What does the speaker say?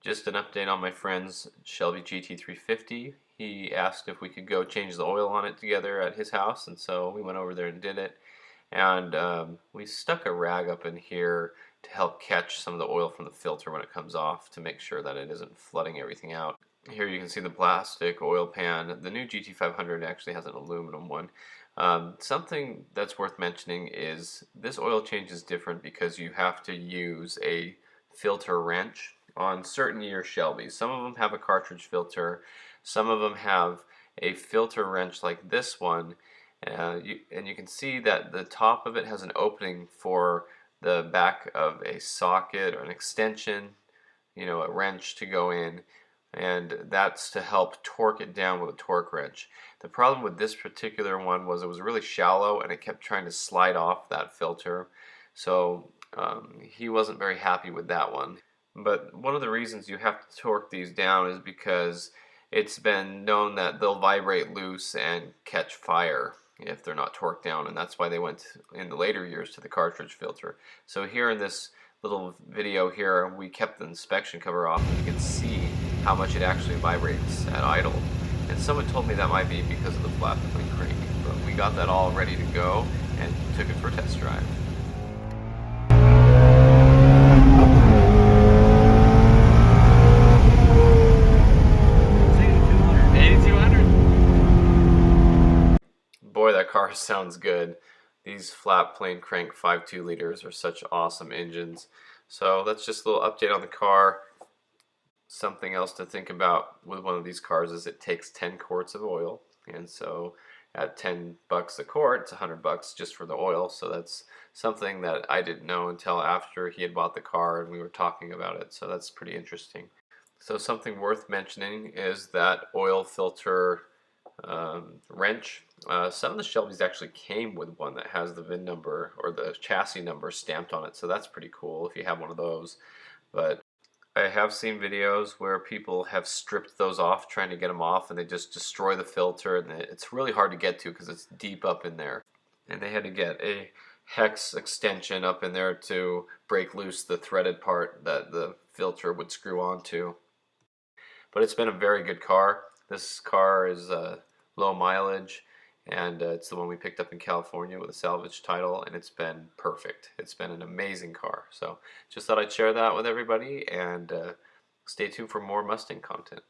Just an update on my friend's Shelby GT350. He asked if we could go change the oil on it together at his house, and so we went over there and did it. And we stuck a rag up in here to help catch some of the oil from the filter when it comes off to make sure that it isn't flooding everything out. Here you can see the plastic oil pan. The new GT500 actually has an aluminum one. Something that's worth mentioning is this oil change is different because you have to use a filter wrench on certain year Shelbys. Some of them have a cartridge filter, some of them have a filter wrench like this one, and you can see that the top of it has an opening for the back of a socket or an extension, a wrench to go in, and that's to help torque it down with a torque wrench. The problem with this particular one was it was really shallow and it kept trying to slide off that filter, so he wasn't very happy with that one. But one of the reasons you have to torque these down is because it's been known that they'll vibrate loose and catch fire if they're not torqued down, and that's why they went in the later years to the cartridge filter. So here in this little video here, we kept the inspection cover off, and you can see how much it actually vibrates at idle. And someone told me that might be because of the flat plate crank, but we got that all ready to go and took it for a test drive. Boy, that car sounds good. These flat plane crank 5.2 liters are such awesome engines. So that's just a little update on the car. Something else to think about with one of these cars is it takes 10 quarts of oil, and so at $10 a quart, it's $100 just for the oil. So that's something that I didn't know until after he had bought the car and we were talking about it. So that's pretty interesting. So something worth mentioning is that oil filter wrench. Some of the Shelbys actually came with one that has the VIN number or the chassis number stamped on it, so that's pretty cool if you have one of those. But I have seen videos where people have stripped those off trying to get them off, and they just destroy the filter, and it's really hard to get to because it's deep up in there. And they had to get a hex extension up in there to break loose the threaded part that the filter would screw onto. But it's been a very good car. This car is low mileage, and it's the one we picked up in California with a salvage title, and it's been perfect. It's been an amazing car. So just thought I'd share that with everybody, and stay tuned for more Mustang content.